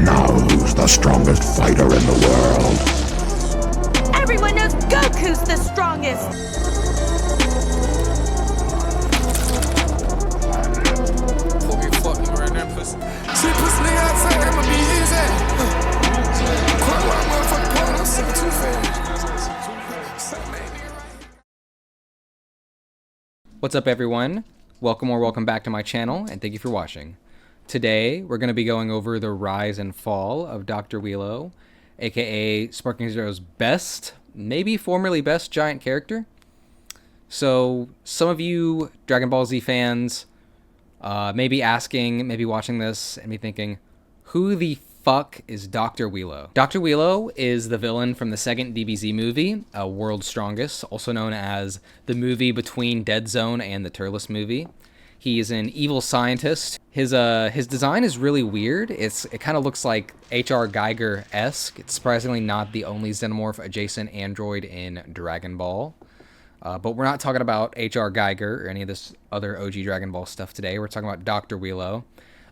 Now who's the strongest fighter in the world? Everyone knows Goku's the strongest! What's up, everyone? Welcome back to my channel, and thank you for watching. Today, we're going to be going over the rise and fall of Dr. Wheelo, aka Sparking Zero's best, maybe formerly best giant character. So, some of you Dragon Ball Z fans may be asking, maybe watching this, and be thinking, who the fuck is Dr. Wheelo? Dr. Wheelo is the villain from the second DBZ movie, World's Strongest, also known as the movie between Dead Zone and the Turles movie. He is an evil scientist. His design is really weird. It kind of looks like H.R. Geiger-esque. It's surprisingly not the only xenomorph adjacent android in Dragon Ball. But we're not talking about H.R. Geiger or any of this other OG Dragon Ball stuff today. We're talking about Dr. Wheelo.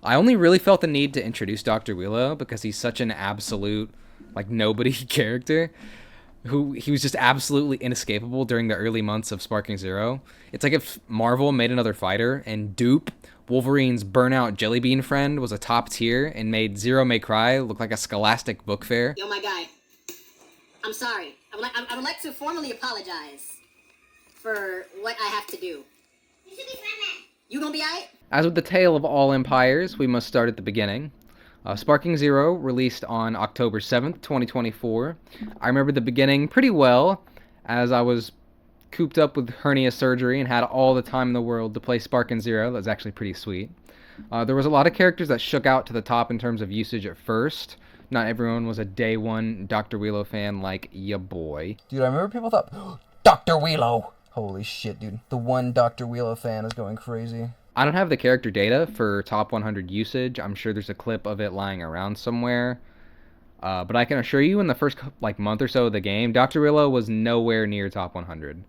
I only really felt the need to introduce Dr. Wheelo because he's such an absolute, like, nobody character. He was just absolutely inescapable during the early months of Sparking Zero. It's like if Marvel made another fighter and Dupe, Wolverine's burnout jellybean friend, was a top tier and made Zero May Cry look like a scholastic book fair. Yo, my guy, I'm sorry. I would like to formally apologize for what I have to do. You should be fine. You gonna be alright? As with the tale of all empires, we must start at the beginning. Sparking Zero released on October 7th, 2024. I remember the beginning pretty well, as I was cooped up with hernia surgery and had all the time in the world to play Sparking Zero. That was actually pretty sweet. There was a lot of characters that shook out to the top in terms of usage at first. Not everyone was a day one Dr. Wheelo fan like ya boy. Dude, I remember people thought, Dr. Wheelo! Holy shit, dude. The one Dr. Wheelo fan is going crazy. I don't have the character data for top 100 usage. I'm sure there's a clip of it lying around somewhere. But I can assure you, in the first month or so of the game, Dr. Wheelo was nowhere near top 100.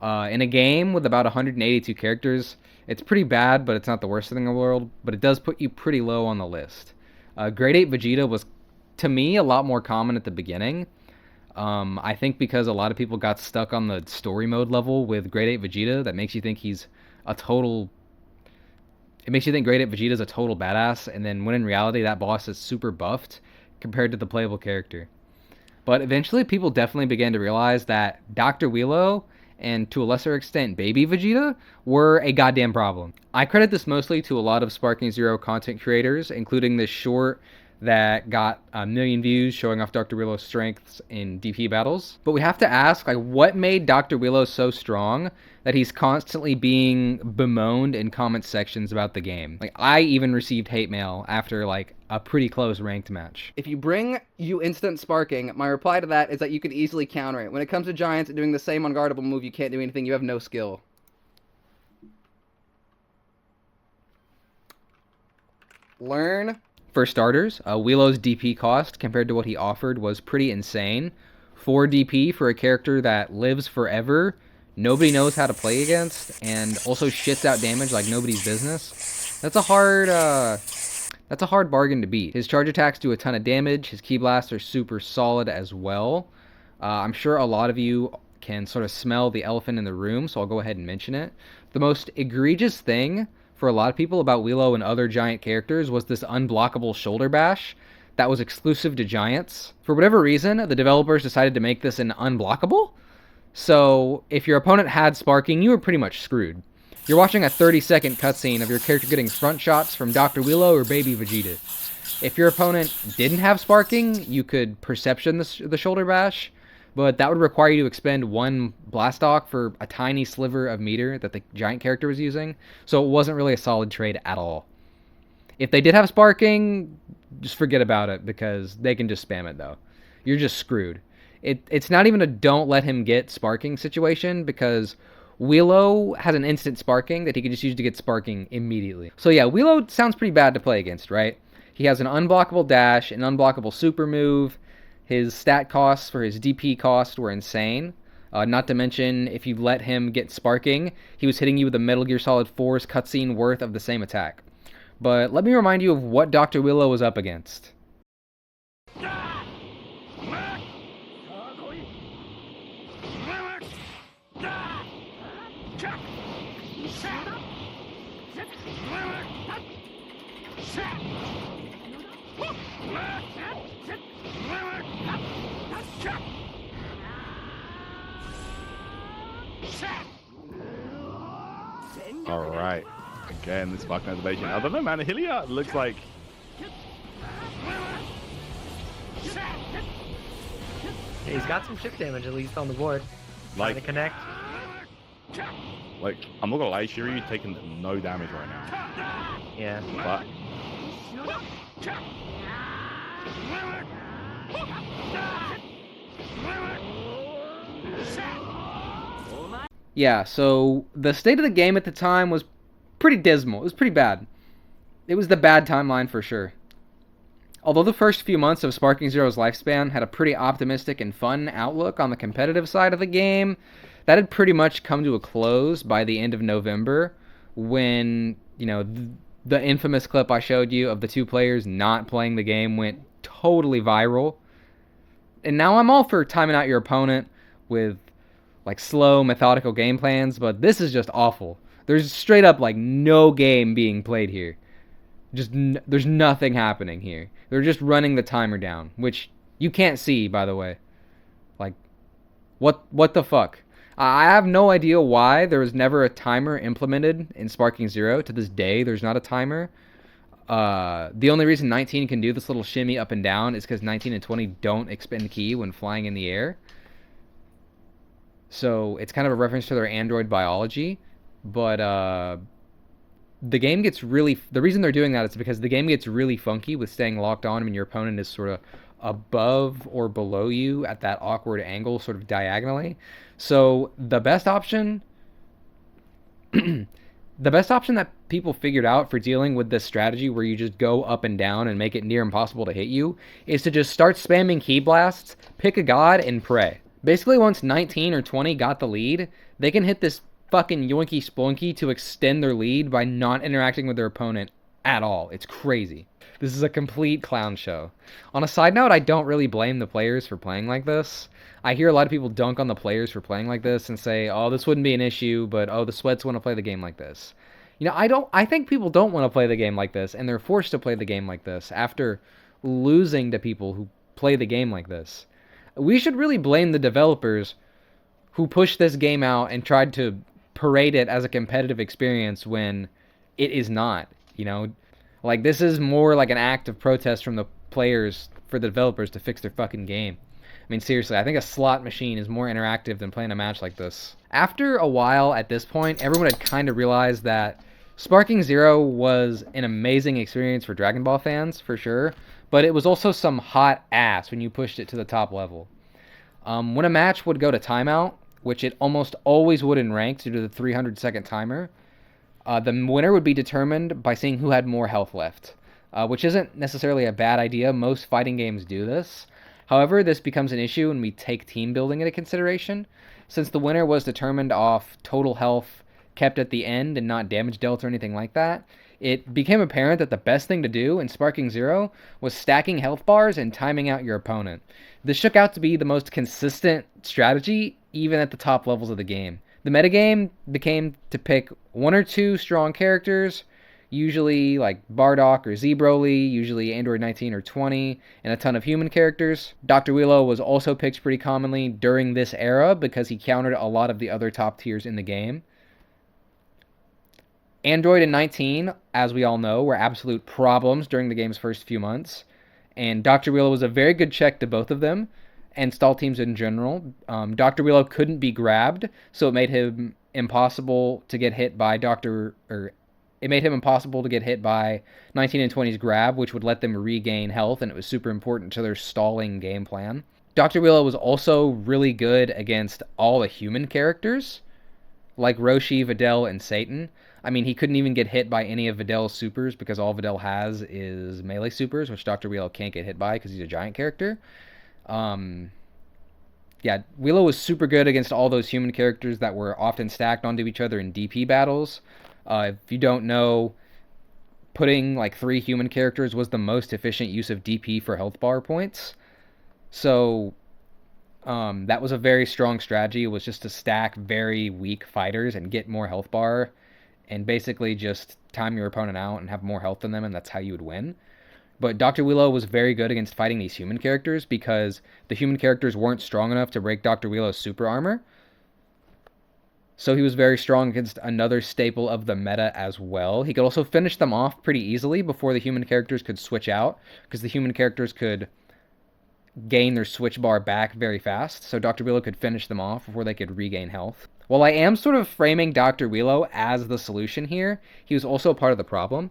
In a game with about 182 characters, it's pretty bad, but it's not the worst thing in the world. But it does put you pretty low on the list. Grade 8 Vegeta was, to me, a lot more common at the beginning. I think because a lot of people got stuck on the story mode level with Grade 8 Vegeta, that makes you think he's a total... It makes you think Grade 8 Vegeta is a total badass, and then when in reality that boss is super buffed compared to the playable character. But eventually people definitely began to realize that Dr. Wheelo, and to a lesser extent Baby Vegeta, were a goddamn problem. I credit this mostly to a lot of Sparking Zero content creators, including this short that got 1 million views showing off Dr. Wheelo's strengths in DP battles. But we have to ask, what made Dr. Wheelo so strong that he's constantly being bemoaned in comment sections about the game? I even received hate mail after, a pretty close ranked match. If you bring you instant sparking, my reply to that is that you could easily counter it. When it comes to giants doing the same unguardable move, you can't do anything, you have no skill. Learn. For starters, Wheelo's DP cost compared to what he offered was pretty insane. 4 DP for a character that lives forever, nobody knows how to play against, and also shits out damage like nobody's business. That's a hard bargain to beat. His charge attacks do a ton of damage. His Ki Blasts are super solid as well. I'm sure a lot of you can sort of smell the elephant in the room, so I'll go ahead and mention it. The most egregious thing for a lot of people about Wheelo and other giant characters was this unblockable shoulder bash that was exclusive to giants. For whatever reason, the developers decided to make this an unblockable. So if your opponent had sparking, you were pretty much screwed. You're watching a 30-second cutscene of your character getting front shots from Dr. Wheelo or Baby Vegeta. If your opponent didn't have sparking, you could perception the shoulder bash, but that would require you to expend 1 Blastock for a tiny sliver of meter that the giant character was using, so it wasn't really a solid trade at all. If they did have sparking, just forget about it, because they can just spam it, though. You're just screwed. It's not even a don't let him get sparking situation, because Wheelo has an instant sparking that he can just use to get sparking immediately. So yeah, Wheelo sounds pretty bad to play against, right? He has an unblockable dash, an unblockable super move. His stat costs for his DP cost were insane. Not to mention, if you let him get sparking, he was hitting you with a Metal Gear Solid 4's cutscene worth of the same attack. But let me remind you of what Dr. Wheelo was up against. Alright. Again, this fucking activation. I don't know, man. Hylia looks like... Yeah, he's got some chip damage at least on the board. Trying to connect. Like, I'm not gonna lie, Shiryu taking no damage right now. Yeah. But... Yeah, so the state of the game at the time was pretty dismal. It was pretty bad. It was the bad timeline for sure. Although the first few months of Sparking Zero's lifespan had a pretty optimistic and fun outlook on the competitive side of the game, that had pretty much come to a close by the end of November when, you know, the infamous clip I showed you of the two players not playing the game went totally viral. And now I'm all for timing out your opponent with, like, slow, methodical game plans, but this is just awful. There's straight up, like, no game being played here. There's nothing happening here. They're just running the timer down, which you can't see, by the way. Like, what the fuck? I have no idea why there was never a timer implemented in Sparking Zero. To this day, there's not a timer. The only reason 19 can do this little shimmy up and down is because 19 and 20 don't expend ki when flying in the air. So it's kind of a reference to their android biology. But the game gets really... The reason they're doing that is because the game gets really funky with staying locked on when your opponent is sort of above or below you at that awkward angle, sort of diagonally. So the best option... the best option that people figured out for dealing with this strategy where you just go up and down and make it near impossible to hit you is to just start spamming ki blasts, pick a god, and pray. Basically, once 19 or 20 got the lead, they can hit this fucking yoinky splunky to extend their lead by not interacting with their opponent at all. It's crazy. This is a complete clown show. On a side note, I don't really blame the players for playing like this. I hear a lot of people dunk on the players for playing like this and say, oh, this wouldn't be an issue, but oh, the sweats want to play the game like this. You know, I think people don't want to play the game like this, and they're forced to play the game like this after losing to people who play the game like this. We should really blame the developers who pushed this game out and tried to parade it as a competitive experience when it is not, you know? Like, this is more like an act of protest from the players for the developers to fix their fucking game. I mean, seriously, I think a slot machine is more interactive than playing a match like this. After a while, at this point, everyone had kind of realized that Sparking Zero was an amazing experience for Dragon Ball fans, for sure, but it was also some hot ass when you pushed it to the top level. When a match would go to timeout, which it almost always would in ranked due to the 300-second timer, the winner would be determined by seeing who had more health left, which isn't necessarily a bad idea. Most fighting games do this. However, this becomes an issue when we take team building into consideration, since the winner was determined off total health kept at the end and not damage dealt or anything like that. It became apparent that the best thing to do in Sparking Zero was stacking health bars and timing out your opponent. This shook out to be the most consistent strategy, even at the top levels of the game. The metagame became to pick one or two strong characters, usually like Bardock or Z-Broly, usually Android 19 or 20, and a ton of human characters. Dr. Wheelo was also picked pretty commonly during this era because he countered a lot of the other top tiers in the game. Android and 19, as we all know, were absolute problems during the game's first few months, and Dr. Wheelo was a very good check to both of them, and stall teams in general. Dr. Wheelo couldn't be grabbed, so it made him impossible to get hit by it made him impossible to get hit by 19 and 20's grab, which would let them regain health, and it was super important to their stalling game plan. Dr. Wheelo was also really good against all the human characters, like Roshi, Videl, and Satan. I mean, he couldn't even get hit by any of Videl's supers because all Videl has is melee supers, which Dr. Wheelo can't get hit by because he's a giant character. Yeah, Wheelo was super good against all those human characters that were often stacked onto each other in DP battles. If you don't know, putting like 3 human characters was the most efficient use of DP for health bar points. So that was a very strong strategy. It was just to stack very weak fighters and get more health bar and basically just time your opponent out and have more health than them, and that's how you would win. But Dr. Wheelo was very good against fighting these human characters because the human characters weren't strong enough to break Dr. Wheelo's super armor. So he was very strong against another staple of the meta as well. He could also finish them off pretty easily before the human characters could switch out, because the human characters could gain their switch bar back very fast, so Dr. Wheelo could finish them off before they could regain health. While I am sort of framing Dr. Wheelo as the solution here, he was also part of the problem.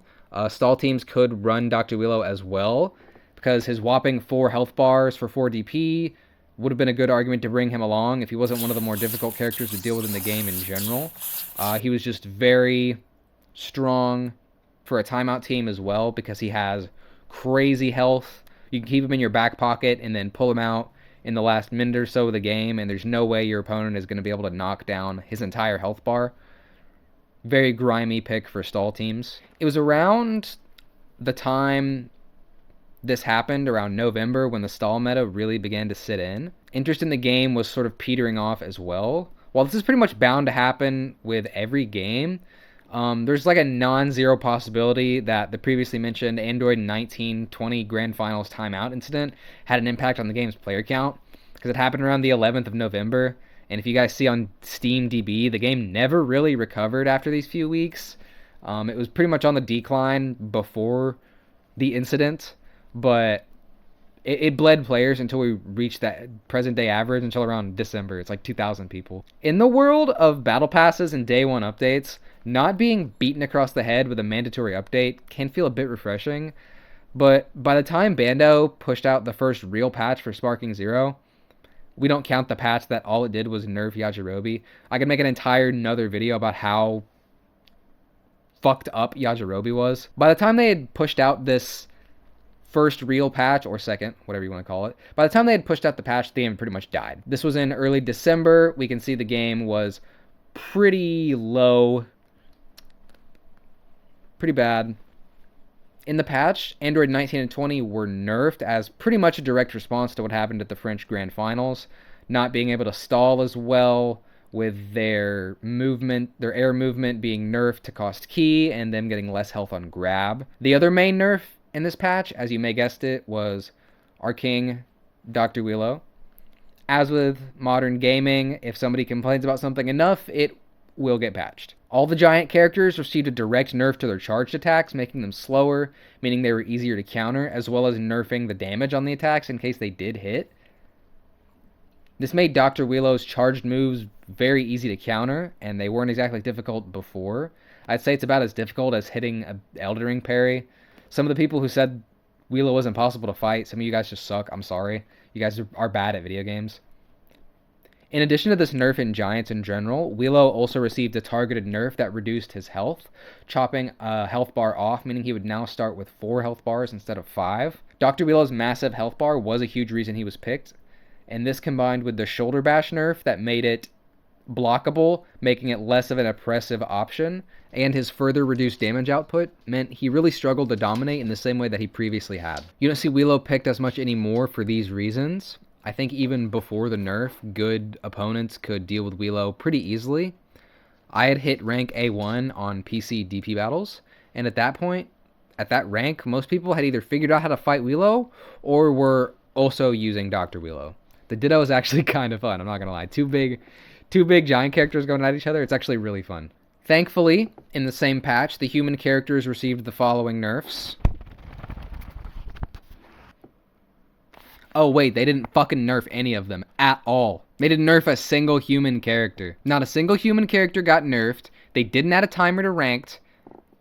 Stall teams could run Dr. Wheelo as well, because his whopping 4 health bars for 4 DP would have been a good argument to bring him along if he wasn't one of the more difficult characters to deal with in the game in general. He was just very strong for a timeout team as well, because he has crazy health. You can keep him in your back pocket and then pull him out in the last minute or so of the game, and there's no way your opponent is going to be able to knock down his entire health bar. Very grimy pick for stall teams. It was around the time this happened, around November, when the stall meta really began to sit in. Interest in the game was sort of petering off as well. While this is pretty much bound to happen with every game, there's like a non-zero possibility that the previously mentioned Android 1920 Grand Finals timeout incident had an impact on the game's player count, because it happened around the 11th of November, and if you guys see on SteamDB, the game never really recovered after these few weeks. It was pretty much on the decline before the incident, but it bled players until we reached that present day average until around December. It's like 2,000 people. In the world of battle passes and day one updates, not being beaten across the head with a mandatory update can feel a bit refreshing, but by the time Bando pushed out the first real patch for Sparking Zero, we don't count the patch that all it did was nerf Yajirobe. I could make an entire another video about how fucked up Yajirobe was. By the time they had pushed out this first real patch, or second, whatever you want to call it, by the time they had pushed out the patch, the game pretty much died. This was in early December. We can see the game was pretty low. Pretty bad. In the patch, Android 19 and 20 were nerfed as pretty much a direct response to what happened at the French Grand Finals, not being able to stall as well, with their movement, their air movement being nerfed to cost key, and them getting less health on grab. The other main nerf in this patch, as you may guessed it, was our king, Dr. Wheelo. As with modern gaming, if somebody complains about something enough, it will get patched. All the giant characters received a direct nerf to their charged attacks, making them slower, meaning they were easier to counter, as well as nerfing the damage on the attacks in case they did hit. This made Dr. Wheelo's charged moves very easy to counter, and they weren't exactly difficult before. I'd say it's about as difficult as hitting an Elden Ring parry. Some of the people who said Wheelo was impossible to fight, some of you guys just suck. I'm sorry. You guys are bad at video games. In addition to this nerf in Giants in general, Wheelo also received a targeted nerf that reduced his health, chopping a health bar off, meaning he would now start with 4 health bars instead of 5. Dr. Wheelo's massive health bar was a huge reason he was picked, and this combined with the shoulder bash nerf that made it blockable, making it less of an oppressive option, and his further reduced damage output meant he really struggled to dominate in the same way that he previously had. You don't see Wheelo picked as much anymore for these reasons. I think even before the nerf, good opponents could deal with Wheelo pretty easily. I had hit rank A1 on PC DP battles, and at that point, at that rank, most people had either figured out how to fight Wheelo or were also using Dr. Wheelo. The Ditto is actually kind of fun, I'm not gonna lie. Two big giant characters going at each other, it's actually really fun. Thankfully, in the same patch, the human characters received the following nerfs. Oh wait, they didn't fucking nerf any of them at all. They didn't nerf a single human character. Not a single human character got nerfed. They didn't add a timer to ranked.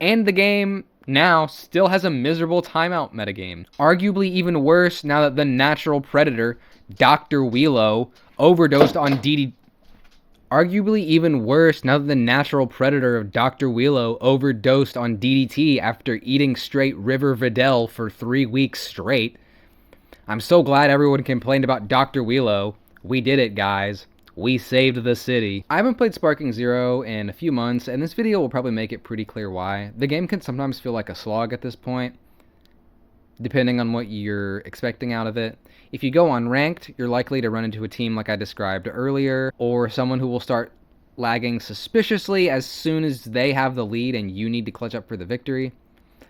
And the game now still has a miserable timeout metagame. Arguably even worse now that the natural predator, Dr. Wheelo, overdosed on DD... Arguably even worse now that the natural predator of Dr. Wheelo overdosed on DDT after eating straight River Videl for 3 weeks straight. I'm so glad everyone complained about Dr. Wheelo. We did it, guys. We saved the city. I haven't played Sparking Zero in a few months, and this video will probably make it pretty clear why. The game can sometimes feel like a slog at this point, depending on what you're expecting out of it. If you go on ranked, you're likely to run into a team like I described earlier, or someone who will start lagging suspiciously as soon as they have the lead and you need to clutch up for the victory.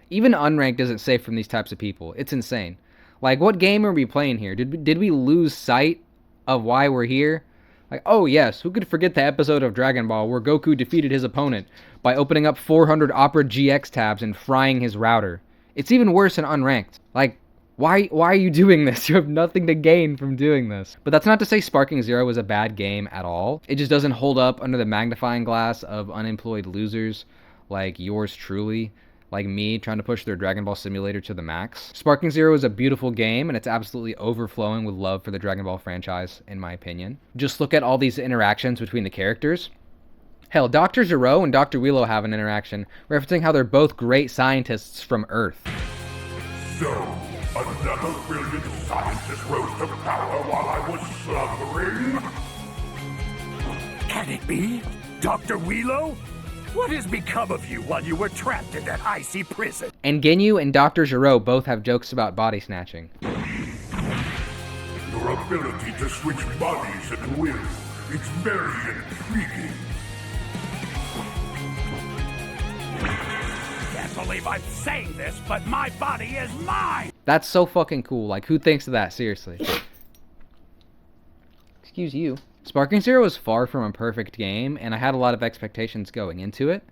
Even unranked isn't safe from these types of people. It's insane. Like, what game are we playing here? Did we lose sight of why we're here? Like, oh yes, who could forget the episode of Dragon Ball where Goku defeated his opponent by opening up 400 Opera GX tabs and frying his router? It's even worse in unranked. Like, why are you doing this? You have nothing to gain from doing this. But that's not to say Sparking Zero is a bad game at all. It just doesn't hold up under the magnifying glass of unemployed losers like yours truly, like me trying to push their Dragon Ball Simulator to the max. Sparking Zero is a beautiful game, and it's absolutely overflowing with love for the Dragon Ball franchise, in my opinion. Just look at all these interactions between the characters. Hell, Dr. Gero and Dr. Wheelo have an interaction, referencing how they're both great scientists from Earth. So, another brilliant scientist rose to power while I was suffering? Can it be? Dr. Wheelo? What has become of you while you were trapped in that icy prison? And Ginyu and Dr. Gero both have jokes about body snatching. Your ability to switch bodies at will. It's very intriguing. Can't believe I'm saying this, but my body is mine! That's so fucking cool. Like, who thinks of that? Seriously. Excuse you. Sparking Zero is far from a perfect game, and I had a lot of expectations going into it.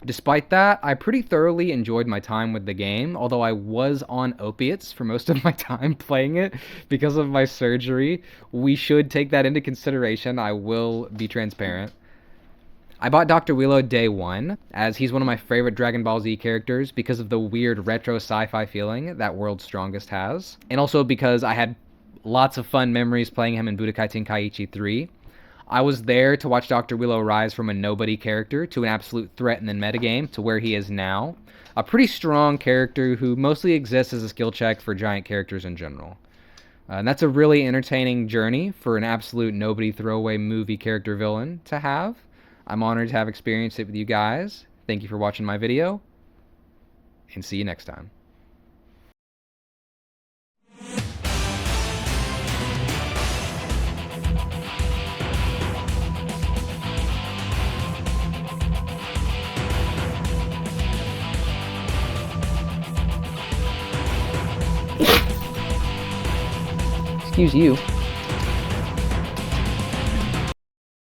Despite that, I pretty thoroughly enjoyed my time with the game, although I was on opiates for most of my time playing it because of my surgery. We should take that into consideration. I will be transparent. I bought Dr. Wheelo day one, as he's one of my favorite Dragon Ball Z characters because of the weird retro sci-fi feeling that World's Strongest has, and also because I had lots of fun memories playing him in Budokai Tenkaichi 3. I was there to watch Dr. Wheelo rise from a nobody character to an absolute threat in the metagame to where he is now. A pretty strong character who mostly exists as a skill check for giant characters in general. And that's a really entertaining journey for an absolute nobody throwaway movie character villain to have. I'm honored to have experienced it with you guys. Thank you for watching my video, and see you next time. Excuse you.